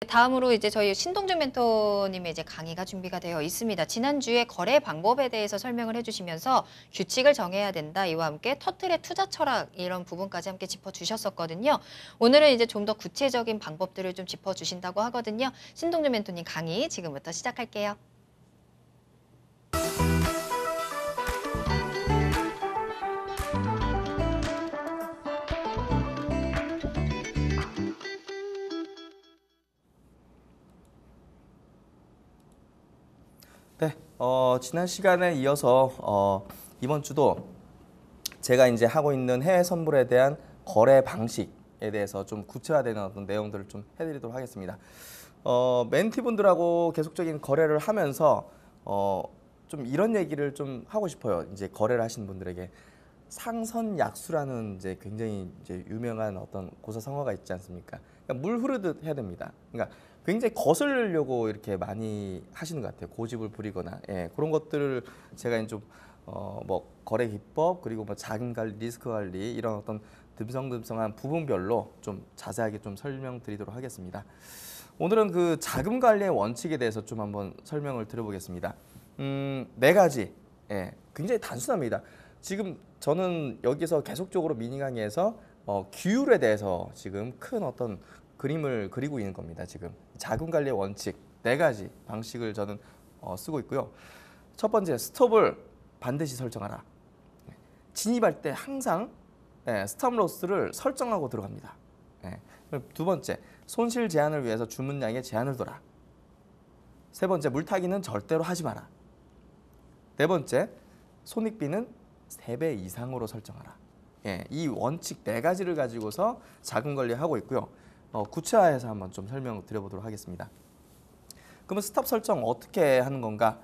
다음으로 이제 저희 신동준 멘토님의 이제 강의가 준비가 되어 있습니다. 지난주에 거래 방법에 대해서 설명을 해주시면서 규칙을 정해야 된다. 이와 함께 터틀의 투자 철학 이런 부분까지 함께 짚어주셨었거든요. 오늘은 이제 좀 더 구체적인 방법들을 좀 짚어주신다고 하거든요. 신동준 멘토님 강의 지금부터 시작할게요. 네, 지난 시간에 이어서 이번 주도 제가 이제 하고 있는 해외 선물에 대한 거래 방식에 대해서 좀 구체화되는 어떤 내용들을 좀 해드리도록 하겠습니다. 멘티분들하고 계속적인 거래를 하면서 좀 이런 얘기를 좀 하고 싶어요. 이제 거래를 하시는 분들에게 상선약수라는 이제 굉장히 이제 유명한 어떤 고사성어가 있지 않습니까? 그러니까 물 흐르듯 해야 됩니다. 그러니까 굉장히 거슬려고 이렇게 많이 하시는 것 같아요. 고집을 부리거나 그런 것들을 제가 이제 좀 뭐 거래 기법 그리고 뭐 자금 관리, 리스크 관리 이런 어떤 듬성듬성한 부분별로 좀 자세하게 좀 설명드리도록 하겠습니다. 오늘은 그 자금 관리의 원칙에 대해서 좀 한번 설명을 드려보겠습니다. 네 가지, 굉장히 단순합니다. 지금 저는 여기서 계속적으로 미니 강의에서 규율에 대해서 지금 큰 어떤 그림을 그리고 있는 겁니다. 지금 자금 관리의 원칙 네 가지 방식을 저는 쓰고 있고요. 첫 번째, 스톱을 반드시 설정하라. 진입할 때 항상 스톱로스를 설정하고 들어갑니다. 두 번째, 손실 제한을 위해서 주문량에 제한을 둬라. 세 번째, 물타기는 절대로 하지 마라. 네 번째, 손익비는 3배 이상으로 설정하라. 이 원칙 네 가지를 가지고서 자금 관리하고 있고요. 구체화해서 한번 좀 설명을 드려보도록 하겠습니다. 그러면 스톱 설정 어떻게 하는 건가?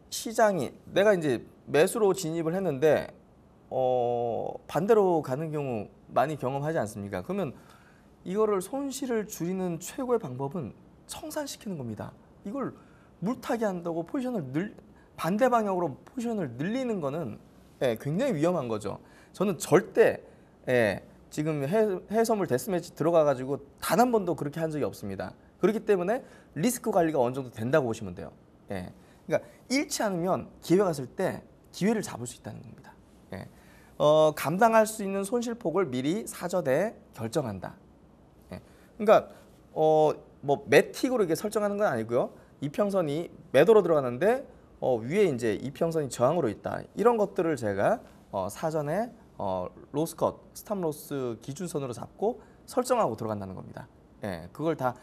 시장이 내가 이제 매수로 진입을 했는데 반대로 가는 경우 많이 경험하지 않습니까? 그러면 이거를 손실을 줄이는 최고의 방법은 청산시키는 겁니다. 이걸 물타기 한다고 포지션을 반대 방향으로 포지션을 늘리는 거는 굉장히 위험한 거죠. 저는 절대 지금 해외 선물 데스매치 들어가가지고 단 한 번도 그렇게 한 적이 없습니다. 그렇기 때문에 리스크 관리가 어느 정도 된다고 보시면 돼요. 그러니까 잃지 않으면 기회가 왔을 때 기회를 잡을 수 있다는 겁니다. 감당할 수 있는 손실폭을 미리 사전에 결정한다. 그러니까 뭐 매틱으로 이렇게 설정하는 건 아니고요. 이평선이 매도로 들어가는데 위에 이제 이평선이 저항으로 있다. 이런 것들을 제가 사전에 로스컷, 스탑로스 기준선으로 잡고 설정하고 들어간다는 겁니다. 그걸 다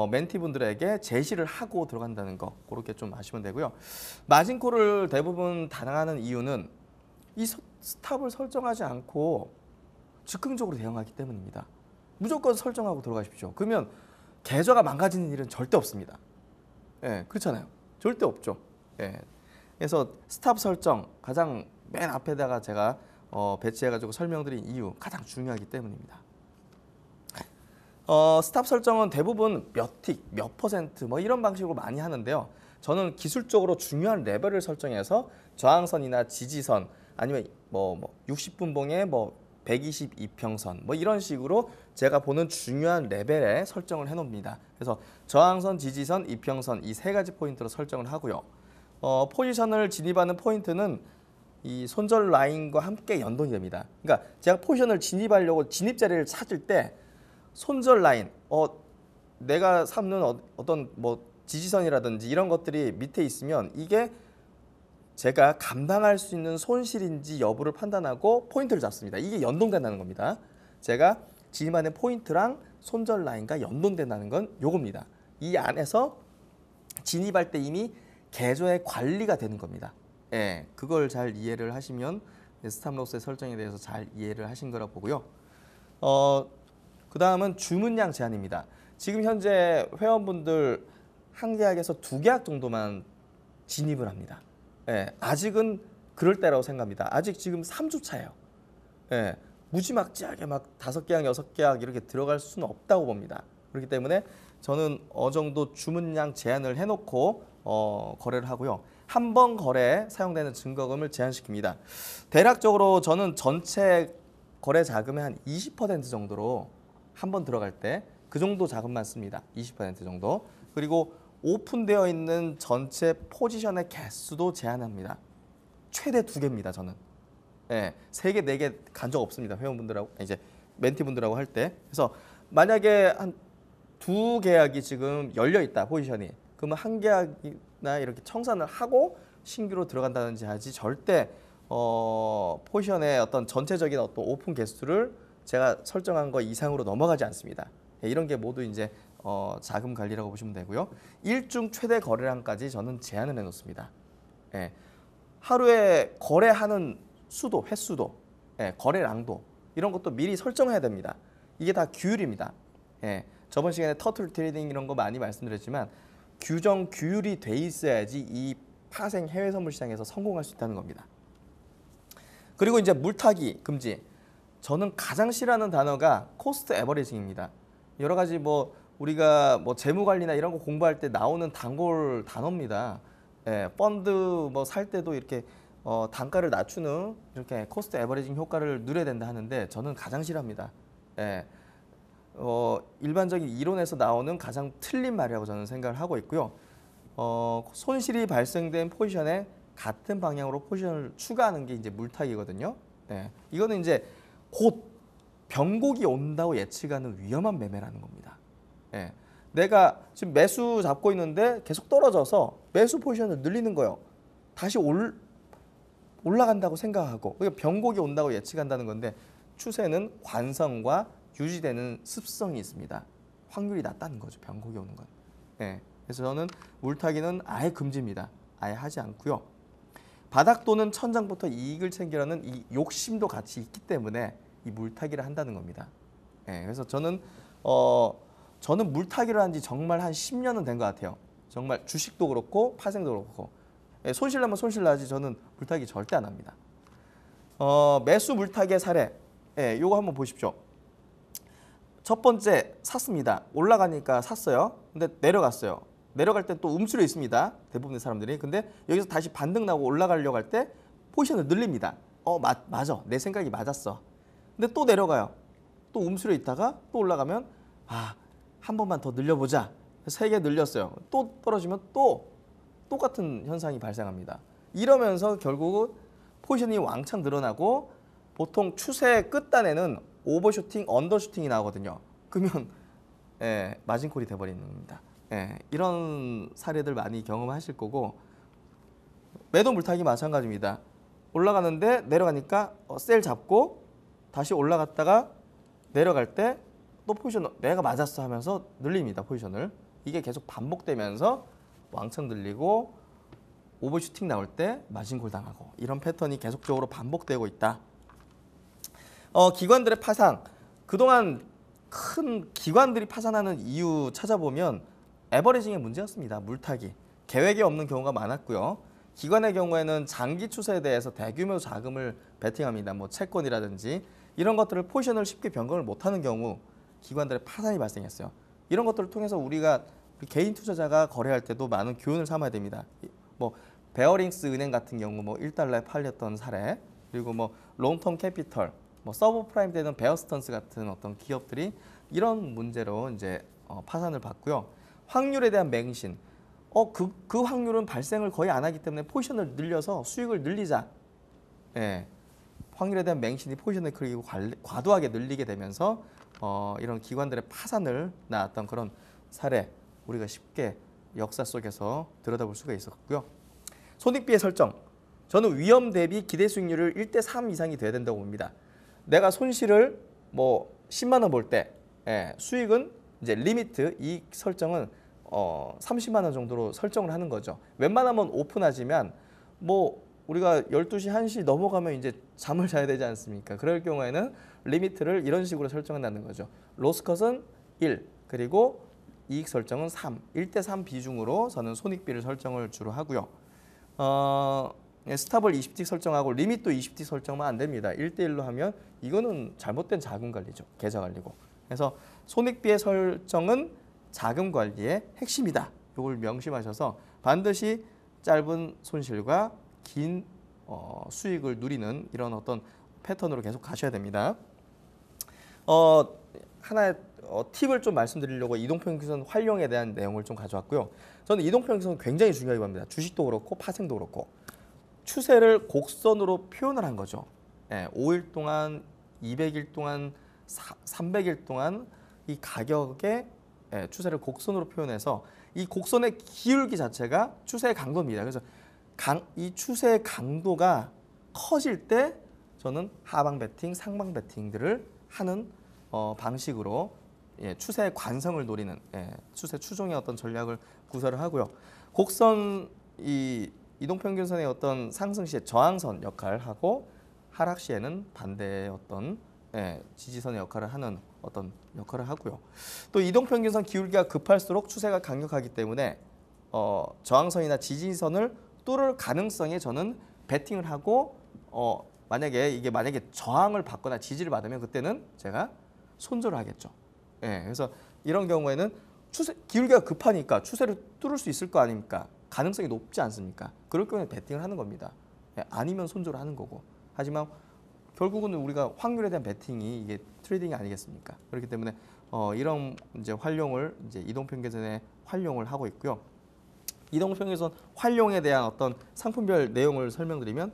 멘티분들에게 제시를 하고 들어간다는 거 그렇게 좀 아시면 되고요. 마진콜을 대부분 당하는 이유는 이 스탑을 설정하지 않고 즉흥적으로 대응하기 때문입니다. 무조건 설정하고 들어가십시오. 그러면 계좌가 망가지는 일은 절대 없습니다. 그렇잖아요. 절대 없죠. 그래서 스탑 설정 가장 맨 앞에다가 제가 배치해가지고 설명드린 이유 가장 중요하기 때문입니다. 스탑 설정은 대부분 몇 틱, 몇 퍼센트 뭐 이런 방식으로 많이 하는데요. 저는 기술적으로 중요한 레벨을 설정해서 저항선이나 지지선 아니면 뭐 60분봉에 뭐 122평선 뭐 이런 식으로 제가 보는 중요한 레벨에 설정을 해놓습니다. 그래서 저항선, 지지선, 이평선 이 세 가지 포인트로 설정을 하고요. 포지션을 진입하는 포인트는 이 손절 라인과 함께 연동이 됩니다. 그러니까 제가 포지션을 진입하려고 진입 자리를 찾을 때 손절 라인, 내가 삼는 어떤 뭐 지지선이라든지 이런 것들이 밑에 있으면 이게 제가 감당할 수 있는 손실인지 여부를 판단하고 포인트를 잡습니다. 이게 연동된다는 겁니다. 제가 진입하는 포인트랑 손절 라인과 연동된다는 건 요겁니다. 이 안에서 진입할 때 이미 계좌의 관리가 되는 겁니다. 그걸 잘 이해를 하시면 스탑로스의 설정에 대해서 잘 이해를 하신 거라 보고요. 그 다음은 주문량 제한입니다. 지금 현재 회원분들 한 계약에서 2계약 정도만 진입을 합니다. 아직은 그럴 때라고 생각합니다. 아직 지금 3주 차예요. 무지막지하게 막 5계약, 6계약 이렇게 들어갈 수는 없다고 봅니다. 그렇기 때문에 저는 어느 정도 주문량 제한을 해놓고 거래를 하고요. 한 번 거래에 사용되는 증거금을 제한시킵니다. 대략적으로 저는 전체 거래 자금의 한 20% 정도로 한 번 들어갈 때 그 정도 자금만 씁니다. 20% 정도. 그리고 오픈되어 있는 전체 포지션의 개수도 제한합니다. 최대 2개입니다. 저는. 예, 3개, 4개 간 적 없습니다. 회원분들하고 이제 멘티분들하고 할 때. 그래서 만약에 한 2계약이 지금 열려 있다 포지션이. 그러면 1계약이나 이렇게 청산을 하고 신규로 들어간다든지 하지 절대 포지션의 어떤 전체적인 어떤 오픈 개수를 제가 설정한 거 이상으로 넘어가지 않습니다. 예, 이런 게 모두 이제 자금 관리라고 보시면 되고요. 일중 최대 거래량까지 저는 제한을 해놓습니다. 예, 하루에 거래하는 수도, 횟수도, 예, 거래량도 이런 것도 미리 설정해야 됩니다. 이게 다 규율입니다. 예, 저번 시간에 터틀 트레이딩 이런 거 많이 말씀드렸지만 규정, 규율이 돼 있어야지 이 파생 해외 선물 시장에서 성공할 수 있다는 겁니다. 그리고 이제 물타기 금지. 저는 가장 싫어하는 단어가 코스트 에버리징입니다. 여러 가지 뭐 우리가 뭐 재무 관리나 이런 거 공부할 때 나오는 단골 단어입니다. 예, 펀드 뭐 살 때도 이렇게 단가를 낮추는 이렇게 코스트 에버리징 효과를 누려야 된다 하는데 저는 가장 싫어합니다. 예, 일반적인 이론에서 나오는 가장 틀린 말이라고 저는 생각을 하고 있고요. 손실이 발생된 포지션에 같은 방향으로 포지션을 추가하는 게 이제 물타기거든요. 예, 이거는 이제 곧 변곡이 온다고 예측하는 위험한 매매라는 겁니다. 예, 내가 지금 매수 잡고 있는데 계속 떨어져서 매수 포지션을 늘리는 거예요. 다시 올라간다고 생각하고 그게 변곡이 온다고 예측한다는 건데 추세는 관성과 유지되는 습성이 있습니다. 확률이 낮다는 거죠. 변곡이 오는 건. 예, 그래서 저는 물타기는 아예 금지입니다. 아예 하지 않고요. 바닥 또는 천장부터 이익을 챙기려는 이 욕심도 같이 있기 때문에 이 물타기를 한다는 겁니다. 예, 그래서 저는 물타기를 한 지 정말 한 10년은 된 것 같아요. 정말 주식도 그렇고 파생도 그렇고 예, 손실 나면 손실 나지 저는 물타기 절대 안 합니다. 매수 물타기의 사례, 예, 요거 한번 보십시오. 첫 번째 샀습니다. 올라가니까 샀어요. 근데 내려갔어요. 내려갈 때 또 음수로 있습니다. 대부분의 사람들이. 근데 여기서 다시 반등 나고 올라가려고 할 때 포지션을 늘립니다. 맞아. 내 생각이 맞았어. 근데 또 내려가요. 또 음수로 있다가 또 올라가면 한 번만 더 늘려보자. 3개 늘렸어요. 또 떨어지면 또 똑같은 현상이 발생합니다. 이러면서 결국 포지션이 왕창 늘어나고 보통 추세 끝단에는 오버슈팅, 언더슈팅이 나오거든요. 그러면 예, 마진콜이 돼버리는 겁니다. 예, 이런 사례들 많이 경험하실 거고 매도 물타기 마찬가지입니다. 올라가는데 내려가니까 셀 잡고 다시 올라갔다가 내려갈 때 또 포지션 내가 맞았어 하면서 늘립니다. 포지션을. 이게 계속 반복되면서 왕창 늘리고 오버슈팅 나올 때 마진콜 당하고 이런 패턴이 계속적으로 반복되고 있다. 기관들의 파산. 그동안 큰 기관들이 파산하는 이유 찾아보면 에버리징의 문제였습니다. 물타기. 계획이 없는 경우가 많았고요. 기관의 경우에는 장기 추세에 대해서 대규모 자금을 베팅합니다. 뭐 채권이라든지 이런 것들을 포지션을 쉽게 변경을 못하는 경우 기관들의 파산이 발생했어요. 이런 것들을 통해서 우리 개인 투자자가 거래할 때도 많은 교훈을 삼아야 됩니다. 뭐 베어링스 은행 같은 경우 뭐 1달러에 팔렸던 사례, 그리고 뭐 롱텀 캐피털, 뭐 서브프라임 되는 베어스턴스 같은 어떤 기업들이 이런 문제로 이제 파산을 받고요. 확률에 대한 맹신. 그 확률은 발생을 거의 안 하기 때문에 포지션을 늘려서 수익을 늘리자. 예. 확률에 대한 맹신이 포지션을 그리고 과도하게 늘리게 되면서 이런 기관들의 파산을 낳았던 그런 사례 우리가 쉽게 역사 속에서 들여다볼 수가 있었고요. 손익비의 설정. 저는 위험 대비 기대 수익률을 1대3 이상이 돼야 된다고 봅니다. 내가 손실을 뭐 10만 원 볼 때 수익은 이제 리미트 이익 설정은 30만 원 정도로 설정을 하는 거죠. 웬만하면 오픈하지만 뭐 우리가 12시, 1시 넘어가면 이제 잠을 자야 되지 않습니까? 그럴 경우에는 리미트를 이런 식으로 설정한다는 거죠. 로스컷은 1, 그리고 이익 설정은 3, 1대3 비중으로 저는 손익비를 설정을 주로 하고요. 스탑을 20틱 설정하고 리밋도 20틱 설정만 안 됩니다. 1대1로 하면 이거는 잘못된 자금 관리죠. 계좌 관리고. 그래서 손익비의 설정은 자금 관리의 핵심이다. 이걸 명심하셔서 반드시 짧은 손실과 긴 수익을 누리는 이런 어떤 패턴으로 계속 가셔야 됩니다. 하나의 팁을 좀 말씀드리려고 이동평균선 활용에 대한 내용을 좀 가져왔고요. 저는 이동평균선 굉장히 중요하게 봅니다. 주식도 그렇고 파생도 그렇고 추세를 곡선으로 표현을 한 거죠. 5일 동안, 200일 동안, 300일 동안 이 가격의 추세를 곡선으로 표현해서 이 곡선의 기울기 자체가 추세의 강도입니다. 그래서 이 추세의 강도가 커질 때 저는 하방 베팅, 상방 베팅들을 하는 방식으로 추세의 관성을 노리는 추세 추종의 어떤 전략을 구사를 하고요. 곡선 이동평균선의 어떤 상승 시에 저항선 역할을 하고 하락 시에는 반대의 어떤 지지선의 역할을 하는 어떤 역할을 하고요. 또 이동평균선 기울기가 급할수록 추세가 강력하기 때문에 저항선이나 지지선을 뚫을 가능성에 저는 베팅을 하고 만약에 저항을 받거나 지지를 받으면 그때는 제가 손절을 하겠죠. 그래서 이런 경우에는 추세 기울기가 급하니까 추세를 뚫을 수 있을 거 아닙니까? 가능성이 높지 않습니까? 그럴 경우에 베팅을 하는 겁니다. 아니면 손절을 하는 거고. 하지만 결국은 우리가 확률에 대한 베팅이 이게 트레이딩이 아니겠습니까? 그렇기 때문에 이런 이제 활용을 이제 이동평균선의 활용을 하고 있고요. 이동평균선 활용에 대한 어떤 상품별 내용을 설명드리면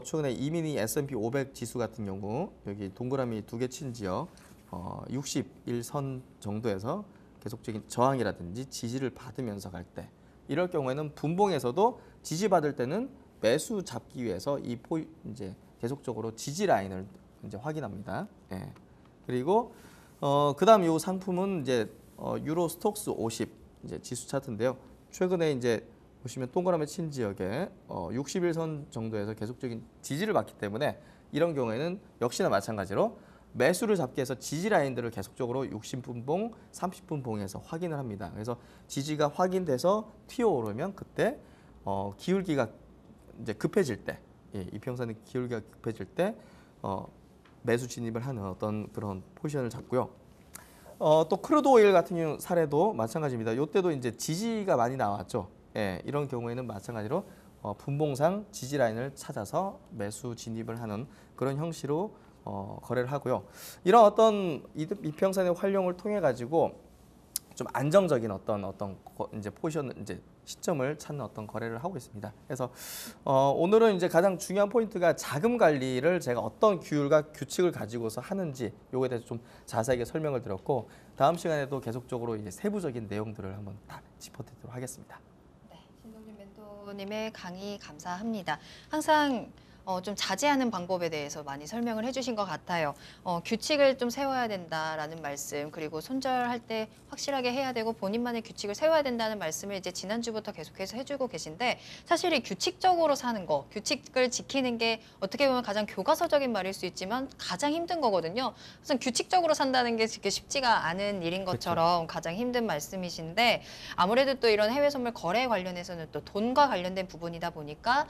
최근에 이미니 S&P 500 지수 같은 경우 여기 동그라미 2개 친 지역 61선 정도에서 계속적인 저항이라든지 지지를 받으면서 갈 때 이럴 경우에는 분봉에서도 지지받을 때는 매수 잡기 위해서 이제 계속적으로 지지 라인을 이제 확인합니다. 그리고 그다음 이 상품은 이제 유로 스톡스 50 이제 지수 차트인데요. 최근에 이제 보시면 동그라미 친 지역에 61선 정도에서 계속적인 지지를 받기 때문에 이런 경우에는 역시나 마찬가지로 매수를 잡기 위해서 지지 라인들을 계속적으로 60분봉, 30분봉에서 확인을 합니다. 그래서 지지가 확인돼서 튀어오르면 그때 기울기가 이제 급해질 때, 이평선의 기울기가 급해질 때 매수 진입을 하는 어떤 그런 포지션을 잡고요. 또 크루드 오일 같은 경우 사례도 마찬가지입니다. 이때도 이제 지지가 많이 나왔죠. 이런 경우에는 마찬가지로 분봉상 지지 라인을 찾아서 매수 진입을 하는 그런 형식으로 거래를 하고요. 이런 어떤 이평선의 활용을 통해 가지고 좀 안정적인 어떤 이제 포지션 이제 시점을 찾는 어떤 거래를 하고 있습니다. 그래서 오늘은 이제 가장 중요한 포인트가 자금 관리를 제가 어떤 규율과 규칙을 가지고서 하는지 요거에 대해서 좀 자세하게 설명을 드렸고 다음 시간에도 계속적으로 이제 세부적인 내용들을 한번 다 짚어드리도록 하겠습니다. 네, 신동준 멘토님의 강의 감사합니다. 항상 좀 자제하는 방법에 대해서 많이 설명을 해주신 것 같아요. 규칙을 좀 세워야 된다라는 말씀, 그리고 손절할 때 확실하게 해야 되고 본인만의 규칙을 세워야 된다는 말씀을 이제 지난주부터 계속해서 해주고 계신데 사실 이 규칙적으로 사는 거, 규칙을 지키는 게 어떻게 보면 가장 교과서적인 말일 수 있지만 가장 힘든 거거든요. 우선 규칙적으로 산다는 게 그렇게 쉽지가 않은 일인 것처럼 가장 힘든 말씀이신데 아무래도 또 이런 해외 선물 거래 관련해서는 또 돈과 관련된 부분이다 보니까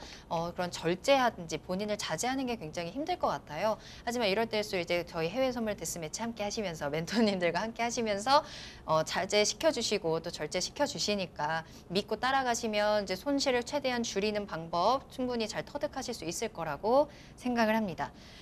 그런 절제하든지 본인을 자제하는 게 굉장히 힘들 것 같아요. 하지만 이럴 때일수록 이제 저희 해외 선물 데스매치 함께 하시면서 멘토님들과 함께 하시면서 자제시켜 주시고 또 절제시켜 주시니까 믿고 따라가시면 이제 손실을 최대한 줄이는 방법 충분히 잘 터득하실 수 있을 거라고 생각을 합니다.